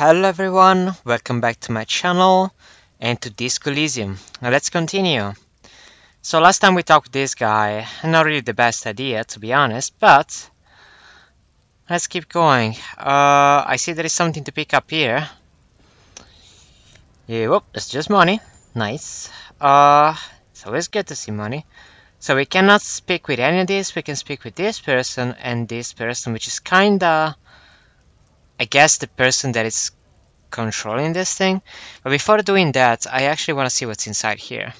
Hello everyone, welcome back to my channel and to Disco Elysium. Now let's continue. So last time we talked with this guy, not really the best idea to be honest, but let's keep going. I see there is something to pick up here. Yeah, whoop, it's just money. Nice. It's always good to see money. So we cannot speak with any of this, we can speak with this person and this person, which is kinda, I guess, the person that is controlling this thing. But before doing that, I actually want to see what's inside here.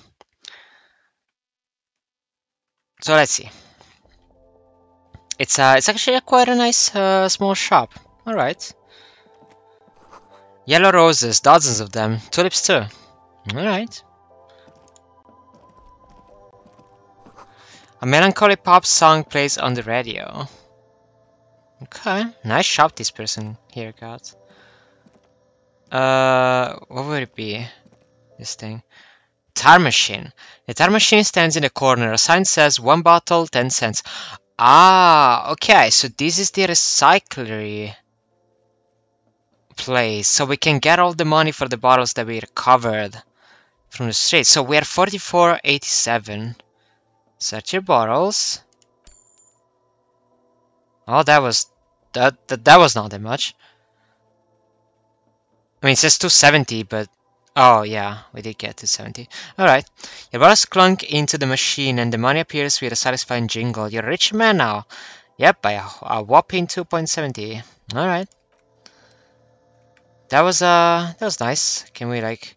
So let's see. It's actually quite a nice small shop. All right. Yellow roses, dozens of them. Tulips too. All right. A melancholy pop song plays on the radio. Okay, nice shop this person here got. What would it be? This thing. Tar machine. The tar machine stands in the corner. A sign says 1 bottle, 10 cents. Ah, okay, so this is the recyclery place. So we can get all the money for the bottles that we recovered from the street. So we are 44.87. Search your bottles. Oh, that was not that much. I mean, it says 270, but oh yeah, we did get 270. Alright. Your bottles clunk into the machine and the money appears with a satisfying jingle. You're a rich man now. Yep, by a whopping 2.70. Alright. That was nice. Can we like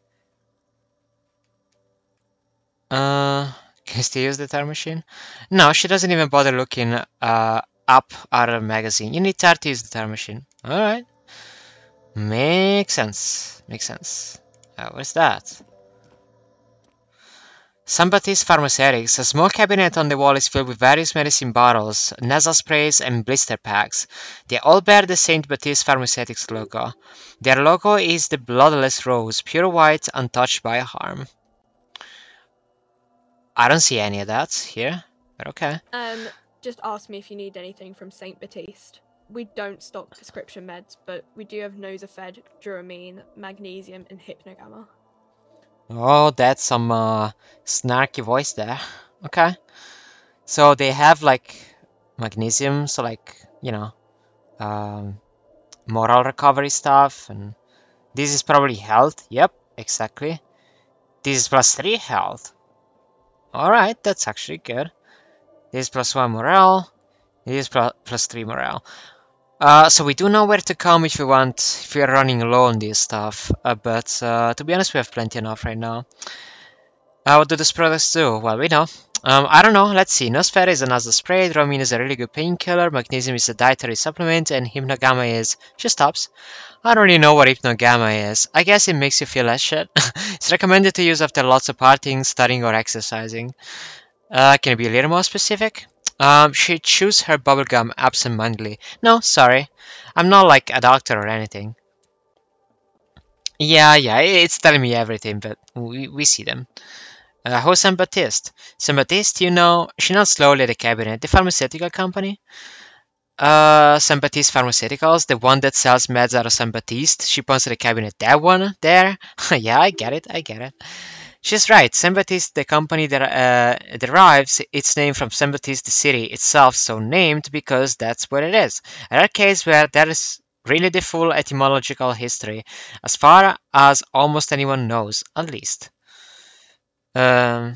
can you still use the tar machine? No, she doesn't even bother looking up our magazine. You need tar to use the tar machine. Alright. Makes sense. Makes sense. What's that? Somebody's Pharmaceutics. A small cabinet on the wall is filled with various medicine bottles, nasal sprays, and blister packs. They all bear the Saint Baptiste Pharmaceutics logo. Their logo is the bloodless rose, pure white, untouched by harm. I don't see any of that here, but okay. Just ask me if you need anything from Saint Baptiste. We don't stock prescription meds, but we do have Nosafed, Duramine, Magnesium, and Hypnogamma. Oh, that's some snarky voice there. Okay. So they have like magnesium, so like, you know, moral recovery stuff, and this is probably health. Yep, exactly. This is +3 health. Alright, that's actually good. This is +1 morale. This is +3 morale. So we do know where to come if we want, if we are running low on this stuff, but to be honest, we have plenty enough right now. What do these products do? Well, we know. I don't know, let's see. Nosferatu is a nasal spray, Dramamine is a really good painkiller, Magnesium is a dietary supplement, and Hypnogamma is... She stops. I don't really know what Hypnogamma is. I guess it makes you feel less shit. It's recommended to use after lots of partying, studying, or exercising. Can you be a little more specific? She chews her bubblegum absent-mindedly. No, sorry. I'm not like a doctor or anything. Yeah, it's telling me everything, but we see them. Who's Saint Baptiste? Saint Baptiste, you know, she nods slowly at the cabinet. The pharmaceutical company? Saint Baptiste Pharmaceuticals, the one that sells meds out of Saint Baptiste. She points to the cabinet. That one? There? Yeah, I get it. She's right. Saint Baptiste, the company that derives its name from Saint Baptiste, the city itself, so named because that's what it is. A rare case where that is really the full etymological history, as far as almost anyone knows, at least. Okay.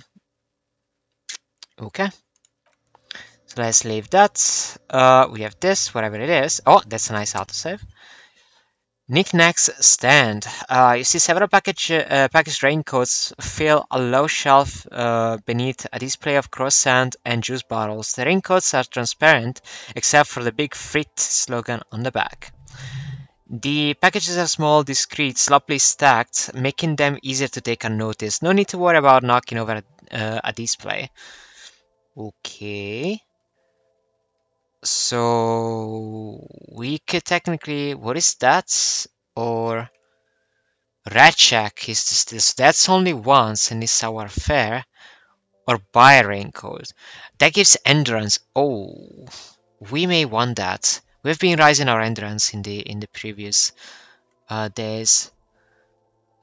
So let's leave that. We have this, whatever it is. Oh, that's a nice autosave. Knickknacks stand. You see several packaged raincoats fill a low shelf beneath a display of croissant and juice bottles. The raincoats are transparent except for the big Frit slogan on the back. The packages are small, discreet, sloppily stacked, making them easier to take unnoticed. No need to worry about knocking over a display. Okay. So we could technically, what is that? Or red check is this. That's only once and it's our fare. Or buy a raincoat. That gives endurance. Oh, we may want that. We've been rising our endurance in the previous days.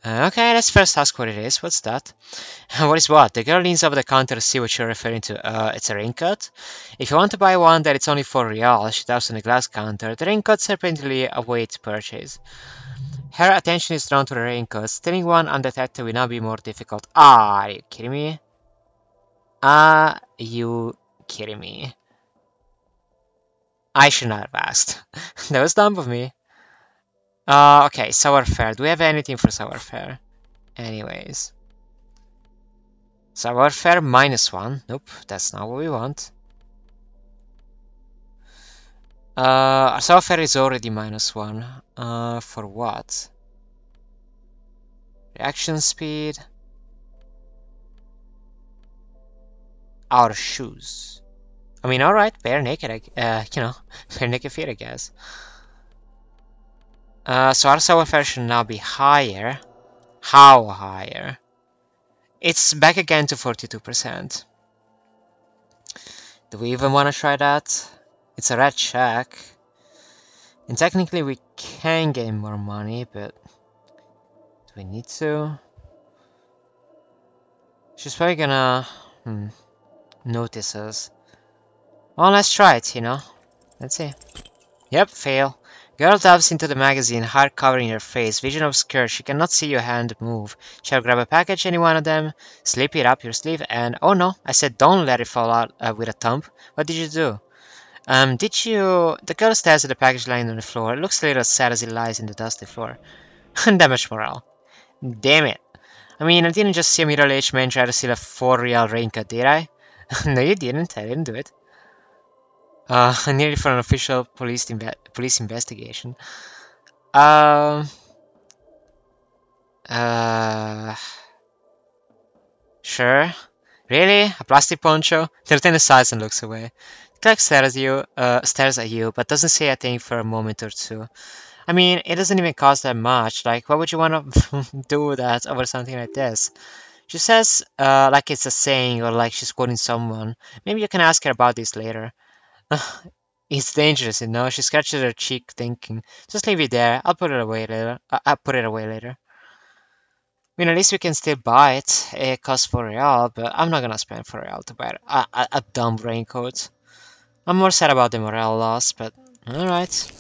Okay, let's first ask what it is. What's that? What is what? The girl leans over the counter to see what you're referring to. It's a raincoat. If you want to buy one, then it's only 4 real. She taps on the glass counter. The raincoat's apparently a way to purchase. Her attention is drawn to the raincoat. Stealing one undetected will now be more difficult. Ah, are you kidding me? Are you kidding me? I should not have asked. That was dumb of me. Okay, sour fare. Do we have anything for sour fare? Anyways. Sour fare -1. Nope, that's not what we want. Our sour fare is already -1. For what? Reaction speed. Our shoes. I mean, alright, bare naked, bare naked feet, I guess. So our sour fare should now be higher. How higher? It's back again to 42%. Do we even want to try that? It's a red check. And technically we can gain more money, but do we need to? She's probably gonna notice us. Well, let's try it, Let's see. Yep, fail. Girl dives into the magazine, heart covering her face, vision obscured. She cannot see your hand move. Shall grab a package, any one of them, slip it up your sleeve, and oh no, I said don't let it fall out with a thump. What did you do? Did you... The girl stares at the package lying on the floor. It looks a little sad as it lies in the dusty floor. Damaged morale. Damn it. I mean, I didn't just see a middle-aged man try to steal a 4 real raincoat, did I? No, you didn't. I didn't do it. Nearly for an official police investigation. Sure. Really? A plastic poncho? The lieutenant sighs and looks away. The clerk stares at you, but doesn't say a thing for a moment or two. I mean, it doesn't even cost that much. Like, why would you want to do that over something like this? She says, like it's a saying or like she's quoting someone. Maybe you can ask her about this later. It's dangerous, She scratches her cheek, thinking, "Just leave it there. I'll put it away later. I'll put it away later." I mean, at least we can still buy it. It costs 4 real, but I'm not gonna spend 4 real to buy a dumb raincoat. I'm more sad about the morale loss, but alright.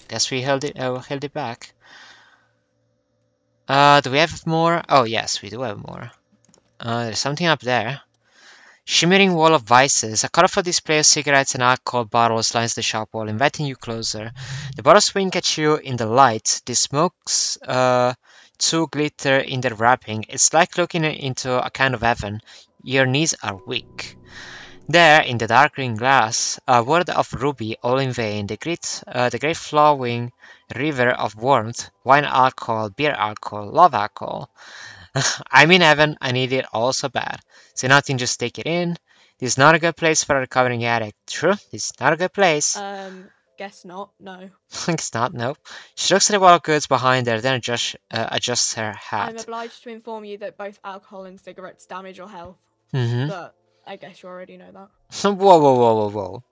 Guess we held it back. Do we have more? Oh, yes, we do have more. There's something up there. Shimmering wall of vices. A colorful display of cigarettes and alcohol bottles lines the shop wall, inviting you closer. The bottles wink at you in the light. The smokes, too, glitter in their wrapping. It's like looking into a kind of heaven. Your knees are weak. There, in the dark green glass, a word of ruby, all in vain. The great flowing river of warmth, wine alcohol, beer alcohol, love alcohol. I'm in heaven, I need it all so bad. Say nothing, just take it in. This is not a good place for a recovering addict. True, this is not a good place. Guess not, no. It's not, nope. She looks at the wall of goods behind her, then adjusts her hat. I'm obliged to inform you that both alcohol and cigarettes damage your health. But I guess you already know that. Whoa.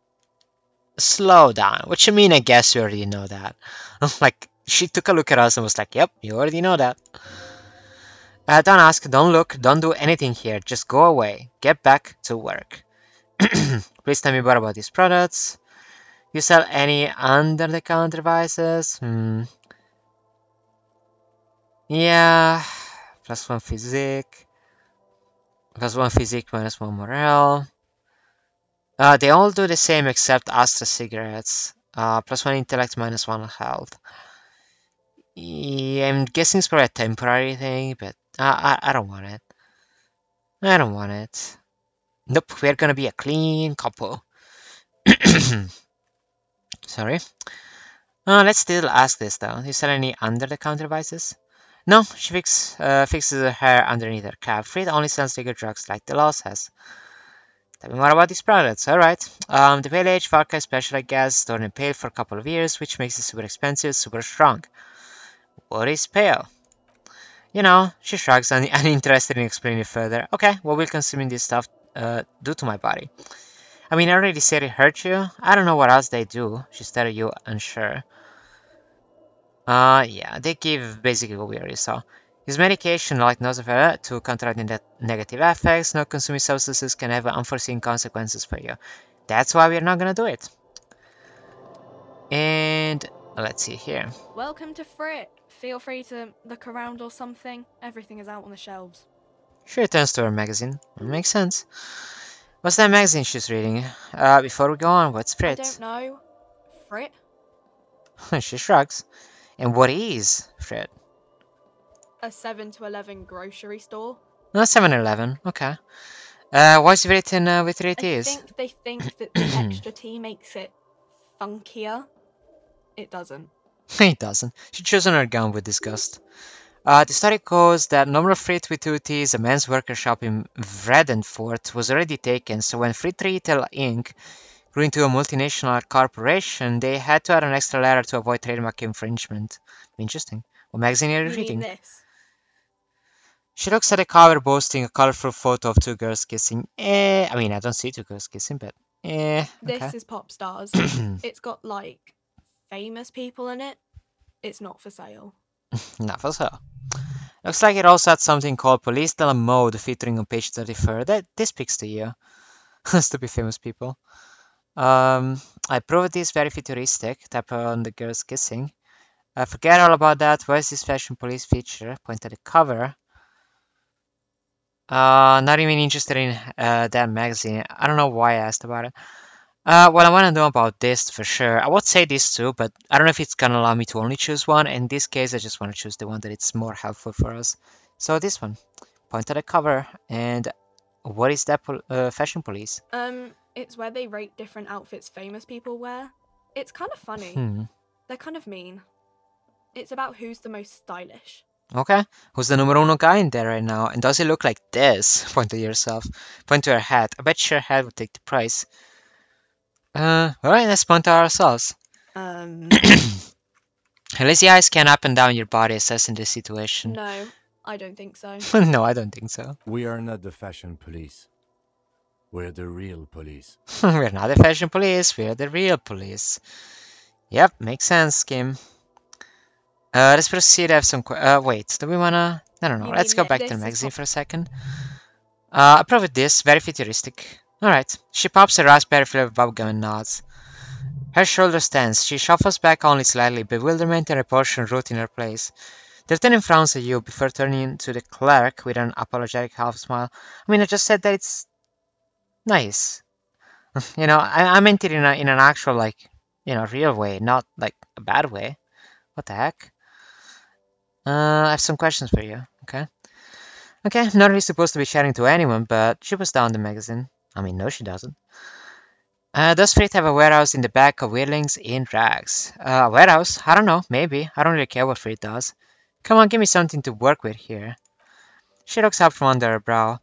Slow down. What you mean, I guess you already know that? Like, she took a look at us and was like, yep, you already know that. Don't ask, don't look, don't do anything here. Just go away. Get back to work. Please tell me more about these products. You sell any under-the-counter devices? Yeah. +1 physique. +1 physique, -1 morale. They all do the same except Astra cigarettes. +1 intellect, -1 health. Yeah, I'm guessing it's probably a temporary thing, but I don't want it. I don't want it. Nope, we're gonna be a clean couple. Sorry. Let's still ask this though. You sell any under-the-counter devices? No, she fixes her hair underneath her cap. Fred only sells legal drugs like the law says. Tell me more about these products. Alright. The Pale Age Vodka Special, I guess, stored in pale for a couple of years, which makes it super expensive, super strong. What is pale? She shrugs, uninterested in explaining it further. Okay, what will consuming this stuff do to my body? I mean, I already said it hurt you. I don't know what else they do. She stared at you, unsure. Yeah, they give basically what we already saw. Use medication like Nosifera to counteract negative effects. No consuming substances can have unforeseen consequences for you. That's why we're not gonna do it. And let's see here. Welcome to Frit. Feel free to look around or something. Everything is out on the shelves. She returns to her magazine. Makes sense. What's that magazine she's reading? Before we go on, what's I Frit? don't know. Frit? She shrugs. And what is Frit? A 7 to 11 grocery store. No, 7-Eleven. Okay. What's written with 3 I T's? think they think that the extra T makes it funkier. It doesn't. It doesn't. She chews on her gum with disgust. The story goes that normal Frit with 2 T's, a men's worker shop in Vredenfort, was already taken, so when Frit Retail Inc. grew into a multinational corporation, they had to add an extra letter to avoid trademark infringement. Interesting. What magazine are you You reading? mean this? She looks at the cover boasting a colorful photo of 2 girls kissing. I mean, I don't see 2 girls kissing, but okay. This is Pop Stars. It's got, like, famous people in it. It's not for sale. Not for sale. Looks like it also had something called Police de la Mode featuring on page 34. This speaks to you. Stupid famous people. I proved this very futuristic. Tap on the girls kissing. Forget all about that. Where's this fashion police feature? Point at the cover. Not even interested in that magazine. I don't know why I asked about it. What I want to know about this for sure. I would say this too, but I don't know if it's gonna allow me to only choose one. In this case, I just want to choose the one that it's more helpful for us. So this one. Point at the cover. And what is that fashion police? It's where they rate different outfits famous people wear. It's kind of funny. They're kind of mean. It's about who's the most stylish. Okay. Who's the numero uno guy in there right now? And does it look like this? Point to yourself. Point to her hat. I bet your hat would take the price. Alright, let's point to ourselves. Lazy eyes scan up and down your body, assessing the situation. No, I don't think so. No, I don't think so. We are not the fashion police. We're the real police. We're not the fashion police, we're the real police. Yep, makes sense, Kim. Let's proceed. I have some wait, do we wanna... I don't know, You let's mean go back to this the is magazine for a second. I proved this, very futuristic. Alright, she pops a raspberry flavored bubblegum and nods. Her shoulders tense, she shuffles back only slightly, bewilderment and repulsion root in her place. The lieutenant frowns at you before turning to the clerk with an apologetic half smile. I mean, I just said that it's nice. You know, I meant it in an actual, like, you know, real way, not like a bad way. What the heck? I have some questions for you, okay? Okay, not really supposed to be chatting to anyone, but she puts down the magazine. I mean, no, she doesn't. Does Frit have a warehouse in the back of Weirlings in Rags? Warehouse? I don't know, maybe. I don't really care what Frit does. Come on, give me something to work with here. She looks up from under her brow.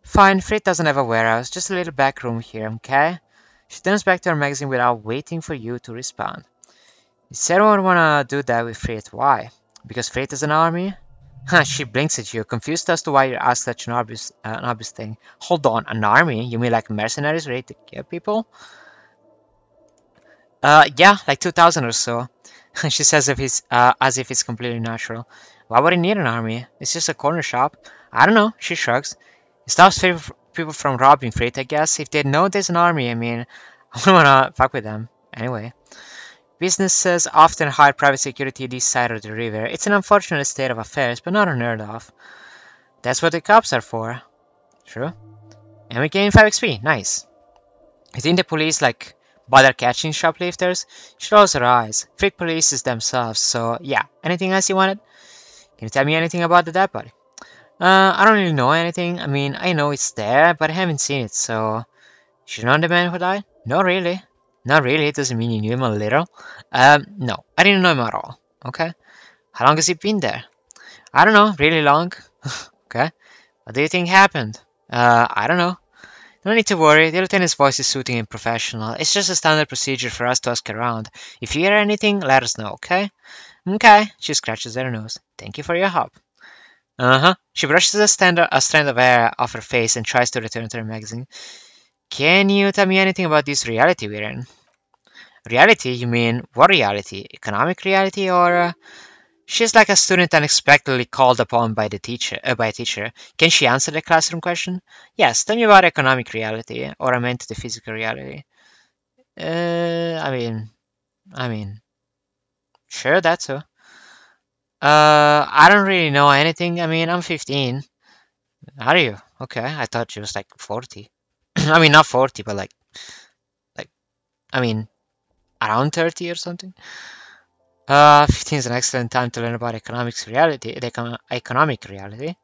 Fine, Frit doesn't have a warehouse, just a little back room here, okay? She turns back to her magazine without waiting for you to respond. You said I wanna do that with Frit. Why? Because Frit is an army? She blinks at you, confused as to why you ask such an obvious thing. Hold on, an army? You mean like mercenaries ready to kill people? Yeah, like 2,000 or so. She says as if it's completely natural. Why would he need an army? It's just a corner shop. I don't know, she shrugs. It stops people from robbing Frit, I guess. If they know there's an army, I mean, I wouldn't wanna fuck with them. Anyway. Businesses often hire private security this side of the river. It's an unfortunate state of affairs, but not unheard of. That's what the cops are for. True. And we gain 5 XP. Nice. You think the police, like, bother catching shoplifters? She rolls her eyes. Freak polices themselves, so yeah. Anything else you wanted? Can you tell me anything about the dead body? I don't really know anything. I mean, I know it's there, but I haven't seen it, so... You know the man who died? No, really. Not really, it doesn't mean you knew him a little. No, I didn't know him at all. Okay? How long has he been there? I don't know, really long. Okay? What do you think happened? I don't know. No need to worry, the lieutenant's voice is soothing and professional. It's just a standard procedure for us to ask around. If you hear anything, let us know, okay? Okay, she scratches her nose. Thank you for your help. Uh-huh. She brushes a strand of hair off her face and tries to return to her magazine. Can you tell me anything about this reality we're in? Reality? You mean what reality? Economic reality or... She's like a student unexpectedly called upon by the teacher. By a teacher. Can she answer the classroom question? Yes. Tell me about economic reality, or I meant the physical reality. I mean, sure, that's so. I don't really know anything. I mean, I'm 15. Are you? Okay, I thought she was like 40. I mean, not 40, but like, I mean, around 30 or something. 15 is an excellent time to learn about economics reality, economic reality.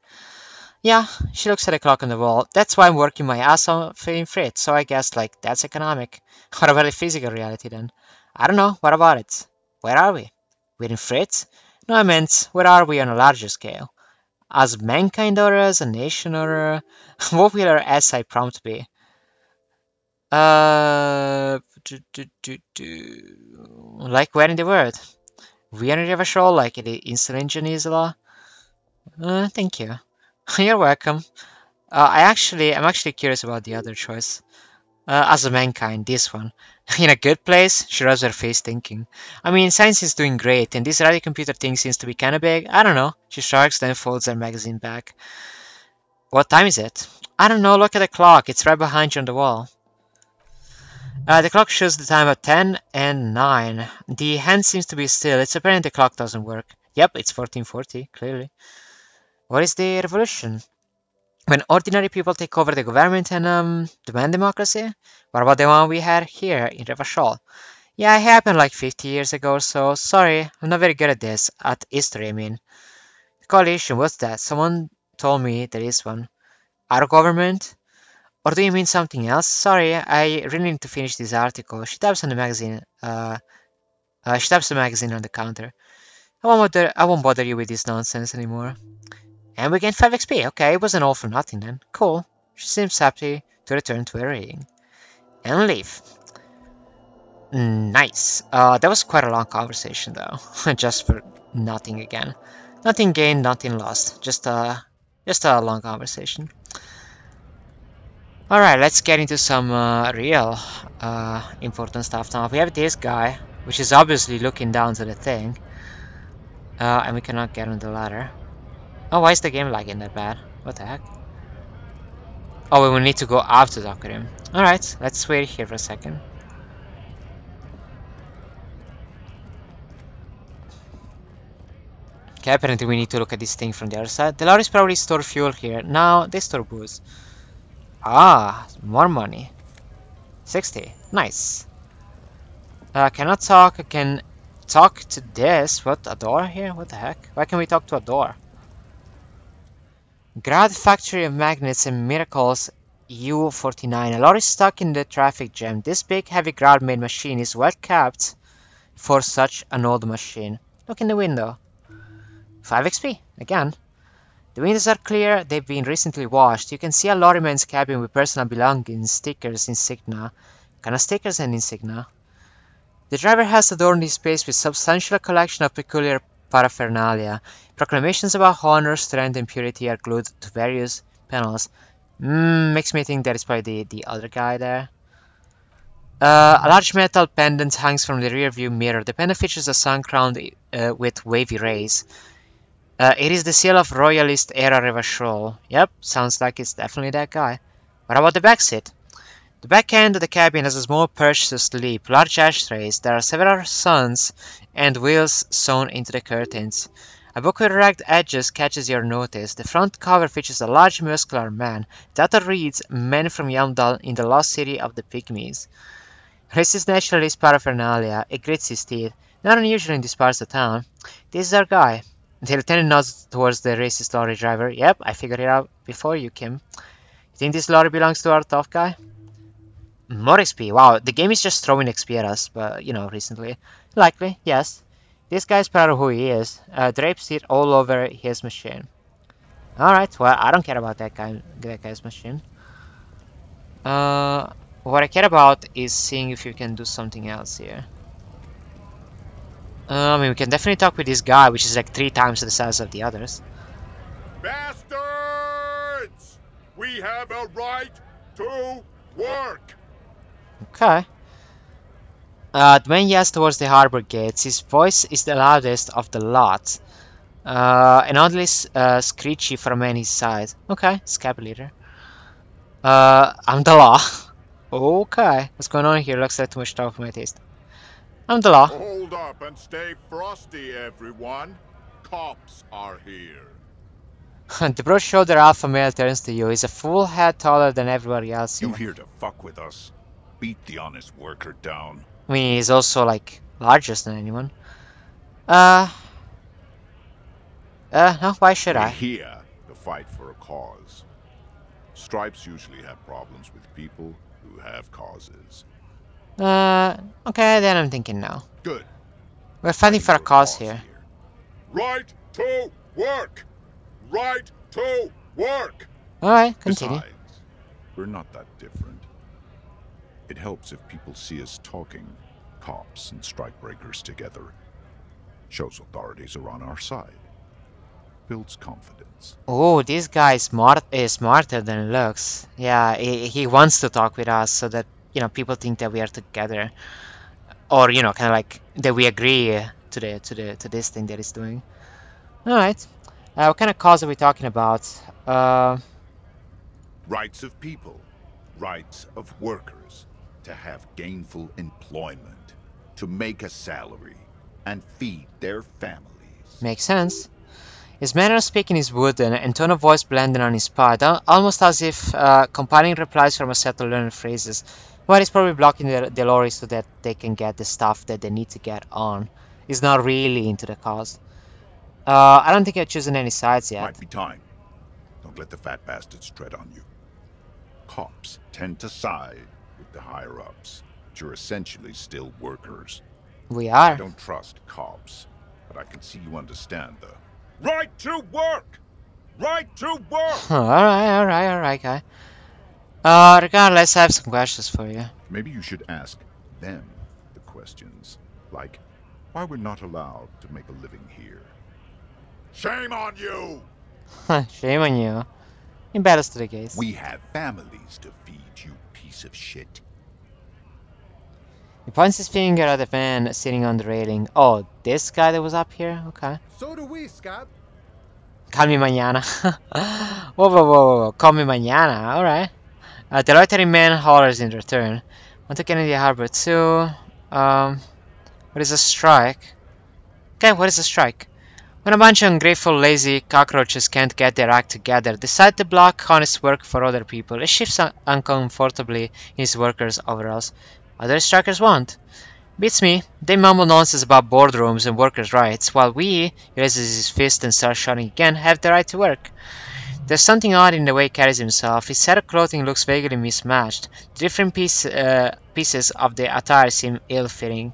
Yeah, she looks at the clock on the wall. That's why I'm working my ass off in Fritz, so I guess, like, that's economic. What about the physical reality then? I don't know, what about it? Where are we? We're in Fritz? No, I meant, where are we on a larger scale? As mankind or as a nation or what will our SI prompt be? Uh, like where in the world? We are in River Shoal, like in the Insulin Genisala? Thank you. You're welcome. I'm actually curious about the other choice. As a mankind, this one. In a good place? She rubs her face thinking. I mean, science is doing great, and this radio computer thing seems to be kinda big. I don't know. She shrugs, then folds her magazine back. What time is it? I don't know, look at the clock. It's right behind you on the wall. The clock shows the time at 10 and 9. The hand seems to be still. It's apparent the clock doesn't work. Yep, it's 1440, clearly. What is the revolution? When ordinary people take over the government and demand democracy? What about the one we had here in Revachol? Yeah, it happened like 50 years ago or so. Sorry, I'm not very good at this. At history, I mean. Coalition, what's that? Someone told me there is one. Our government? Or do you mean something else? Sorry, I really need to finish this article. She taps on the magazine. She taps the magazine on the counter. I won't bother you with this nonsense anymore. And we gained 5 XP. Okay, it wasn't all for nothing then. Cool. She seems happy to return to her reading. And leave. Nice. That was quite a long conversation though. Just for nothing again. Nothing gained, nothing lost. Just a long conversation. Alright, let's get into some real important stuff now. We have this guy, which is obviously looking down to the thing. And we cannot get on the ladder. Oh, why is the game lagging that bad? What the heck? Oh, we will need to go up to talk with him. Alright, let's wait here for a second. Okay, apparently we need to look at this thing from the other side. The lorries probably store fuel here. Now, they store booze. Ah, more money. 60. Nice. Cannot talk. I can talk to this. What, a door here? What the heck? Why can we talk to a door? Grad Factory of Magnets and Miracles U49. A lorry stuck in the traffic jam. This big, heavy grad-made machine is well kept for such an old machine. Look in the window. 5 XP. Again. The windows are clear. They've been recently washed. You can see a lorryman's cabin with personal belongings, stickers, insignia. Kind of stickers and insignia. The driver has adorned his space with substantial collection of peculiar paraphernalia. Proclamations about honor, strength, and purity are glued to various panels. Makes me think that it's probably the other guy there. A large metal pendant hangs from the rear view mirror. The pendant features a sun crowned with wavy rays. It is the seal of Royalist era Revachol. Yep, sounds like it's definitely that guy. What about the back seat? The back end of the cabin has a small perch to sleep, large ashtrays. There are several suns and wheels sewn into the curtains. A book with ragged edges catches your notice. The front cover features a large muscular man. The other reads, Men from Yamdal in the lost city of the Pygmies. Racist nationalist paraphernalia. It grits his teeth. Not unusual in this part of town. This is our guy. The lieutenant nods towards the racist lorry driver. Yep, I figured it out before you, Kim. You think this lorry belongs to our tough guy? More XP. Wow, the game is just throwing XP at us, but, you know, recently. Likely, yes. This guy's proud of who he is. Drapes it all over his machine. Alright, well, I don't care about that guy's machine. What I care about is seeing if you can do something else here. I mean, we can definitely talk with this guy, which is like 3 times the size of the others. Bastards! We have a right to work! Okay. The man yells towards the harbor gates. His voice is the loudest of the lot. And oddly screechy from any side. Okay, scab leader. I'm the law. Okay, what's going on here? Looks like too much trouble for my taste. I'm the law. Hold up and stay frosty, everyone. Cops are here. The broad-shouldered alpha male turns to you. He's a full head taller than everybody else You here. here to fuck with us? Beat the honest worker down. I mean, he's also like larger than anyone. No, why should We're I? here to fight for a cause. Stripes usually have problems with people who have causes. Okay, then I'm thinking no. Good. We're fighting for a cause here. Right to work! Right to work! Alright, continue. Besides, we're not that different. It helps if people see us talking, cops and strikebreakers together. Shows authorities are on our side. Builds confidence. Oh, this guy is smarter than he looks. Yeah, he wants to talk with us so that, you know, people think that we are together. Or, you know, kind of like that we agree to this thing that he's doing. Alright. What kind of cause are we talking about? Rights of people. Rights of workers. To have gainful employment. To make a salary. And feed their families. Makes sense. His manner of speaking is wooden and tone of voice blending on his part, almost as if compiling replies from a set of learned phrases. But he's probably blocking the lorries so that they can get the stuff that they need to get on. He's not really into the cause. I don't think I've chosen any sides yet. Might be time. Don't let the fat bastards tread on you. Cops tend to side with the higher-ups, but you're essentially still workers. We I are. don't trust cops, but I can see you understand the... Right to work! Right to work! Alright, guy. Regardless, I have some questions for you. Maybe you should ask them the questions, like why we're not allowed to make a living here. Shame on you! Shame on you. Embarrassed to the gaze. We have families to feed, you piece of shit. He points his finger at the man sitting on the railing. Oh, this guy that was up here? Okay. So do we, Scab. Call me mañana. Whoa. Call me mañana. Alright. The loitering man hollers in return. Want to get in the harbor too. What is a strike? Okay, what is a strike? When a bunch of ungrateful, lazy cockroaches can't get their act together, decide to block honest work for other people. It shifts uncomfortably in his workers' overalls. What do strikers want? Beats me. They mumble nonsense about boardrooms and workers' rights, while we, he raises his fist and starts shouting again, have the right to work. There's something odd in the way he carries himself. His set of clothing looks vaguely mismatched. The different pieces of the attire seem ill-fitting.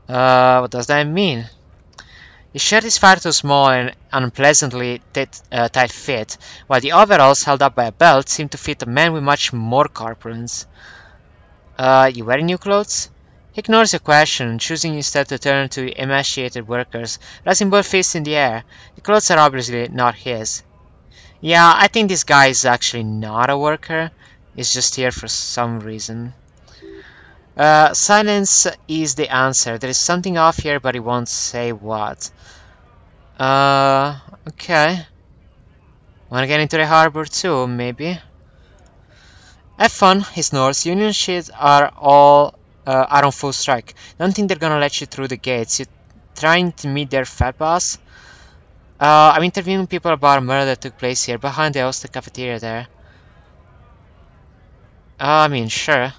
What does that mean? His shirt is far too small and unpleasantly tight fit, while the overalls held up by a belt seem to fit a man with much more corpulence. You wearing new clothes? He ignores the question, choosing instead to turn to emaciated workers, raising both fists in the air. The clothes are obviously not his. Yeah, I think this guy is actually not a worker. He's just here for some reason. Silence is the answer. There is something off here, but he won't say what. Okay. Wanna get into the harbor too, maybe? Have fun, he snores. Union shit are on full strike. Don't think they're gonna let you through the gates. You trying to meet their fat boss? I'm interviewing people about a murder that took place here, behind the hostel cafeteria there. I mean, sure.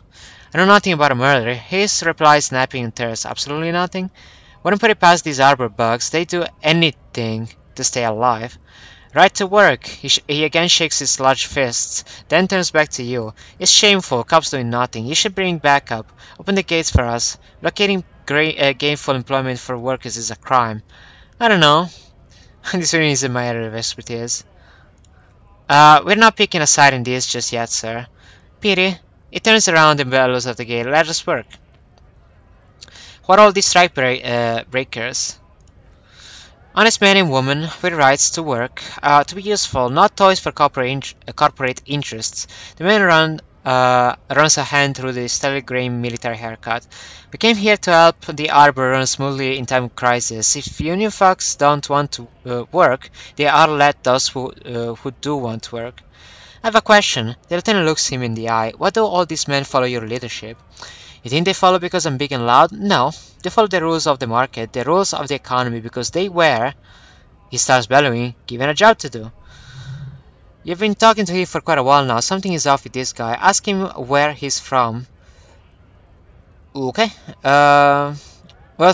I know nothing about a murder. His reply is snapping and terse. Absolutely nothing. Wouldn't put it past these arbor bugs. They do anything to stay alive. Right to work. He again shakes his large fists, then turns back to you. It's shameful. Cops doing nothing. You should bring backup. Open the gates for us. Locating gainful employment for workers is a crime. I don't know. This really isn't my area of expertise. We're not picking a side in this just yet, sir. Pity. He turns around and bellows at the gate. Let us work. What are all these strike breakers? Honest men and women with rights to work, to be useful, not toys for corporate interests. The men runs a hand through the stellar grey military haircut. We came here to help the Arbor run smoothly in time of crisis. If union folks don't want to work, they are let those who do want work. I have a question. The lieutenant looks him in the eye. Why do all these men follow your leadership? You think they follow because I'm big and loud? No. They follow the rules of the market, the rules of the economy, because they were, he starts bellowing, given a job to do. You've been talking to him for quite a while now. Something is off with this guy. Ask him where he's from. Okay. Well,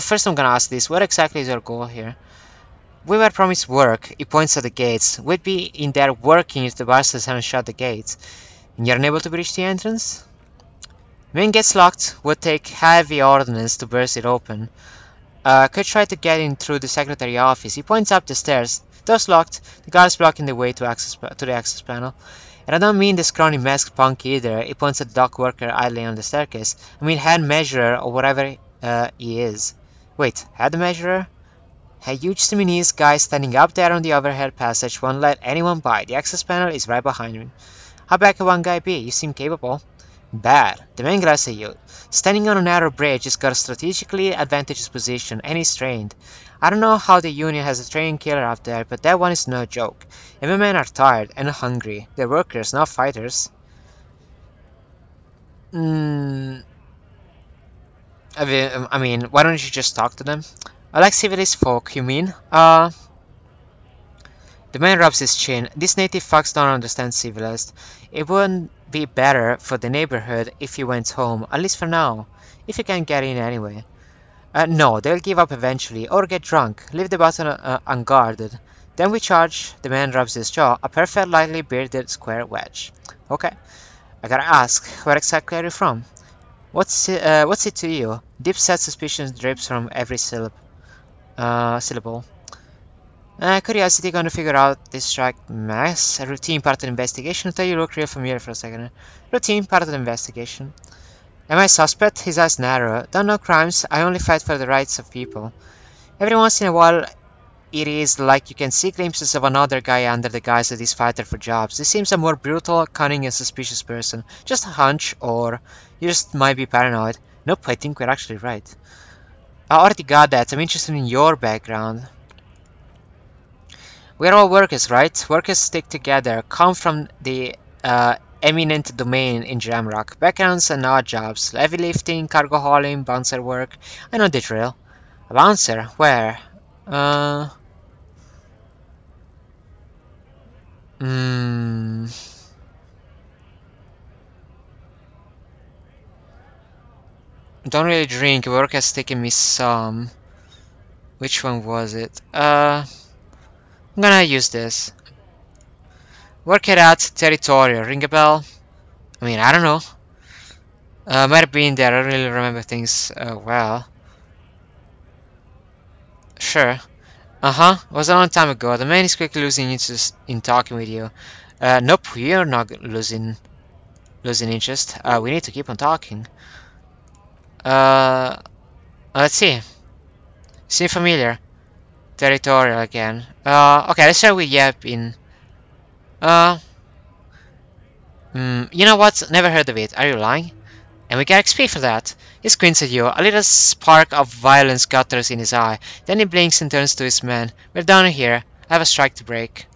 first I'm gonna ask this. What exactly is your goal here? We were promised work. He points at the gates. We'd be in there working if the bastards haven't shut the gates. And you're unable to breach the entrance? When it gets locked, would take heavy ordnance to burst it open. Could try to get in through the secretary office. He points up the stairs. Doors locked. The guard's blocking the way to the access panel. And I don't mean the scrawny masked punk either. He points at the dock worker idling on the staircase. I mean head measurer or whatever he is. Wait, head measurer? A huge Simonese guy standing up there on the overhead passage won't let anyone by. The access panel is right behind him. How bad can one guy be? You seem capable. Bad. The man glares at you. Standing on a narrow bridge, he's got a strategically advantageous position, and he's trained. I don't know how the Union has a trained killer up there, but that one is no joke. Every men are tired and hungry. They're workers, not fighters. I mean, why don't you just talk to them? I like civilized folk, you mean? The man rubs his chin. These native fucks don't understand civilized. It wouldn't be better for the neighborhood if you went home, at least for now. If you can't get in anyway. No, they'll give up eventually, or get drunk. Leave the button unguarded. Then we charge. The man rubs his jaw. A perfect lightly bearded square wedge. Okay. I gotta ask, where exactly are you from? What's it to you? Deep set suspicion drips from every syllable. Curiosity gonna figure out this strike mess. A routine part of the investigation. Until you look real familiar for a second. Routine part of the investigation. Am I suspect? His eyes narrow. Don't know crimes. I only fight for the rights of people. Every once in a while, it is like you can see glimpses of another guy under the guise of this fighter for jobs. He seems a more brutal, cunning, and suspicious person. Just a hunch, or you just might be paranoid. Nope, I think we're actually right. I already got that. I'm interested in your background. We're all workers, right? Workers stick together, come from the eminent domain in Jamrock. Backgrounds and odd jobs. Heavy lifting, cargo hauling, bouncer work. I know the drill. A bouncer? Where? Don't really drink. Work has taken me some. Which one was it? I'm gonna use this. Work it out. Territorial. Ring a bell? I mean, I don't know. Might have been there. I don't really remember things well. Sure. It was a long time ago. The man is quickly losing interest in talking with you. Nope, you're not losing interest. We need to keep on talking. Let's see. Seem familiar. Territorial again. Okay, let's start with Yep in. You know what? Never heard of it. Are you lying? And we get XP for that. He squints at you. A little spark of violence gutters in his eye. Then he blinks and turns to his men. We're done here. I have a strike to break.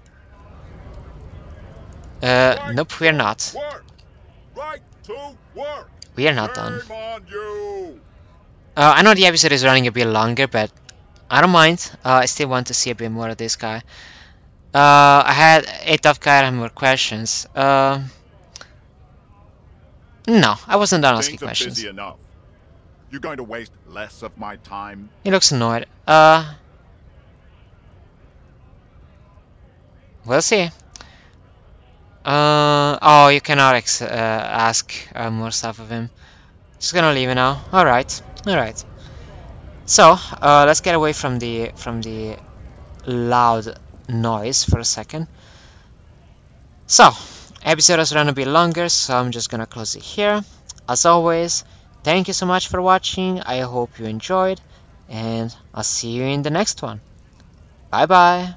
Nope, we're not. Work. Right to work. We are not done. Shame on you. I know the episode is running a bit longer, but I don't mind. I still want to see a bit more of this guy. I had 8 tough guy and more questions. No, I wasn't done asking Things are questions. busy enough. You're going to waste less of my time. He looks annoyed. We'll see. Oh, you cannot ask more stuff of him. Just gonna leave it now. Alright. So, let's get away from the loud noise for a second. So, episode has run a bit longer, so I'm just gonna close it here. As always, thank you so much for watching. I hope you enjoyed, and I'll see you in the next one. Bye bye.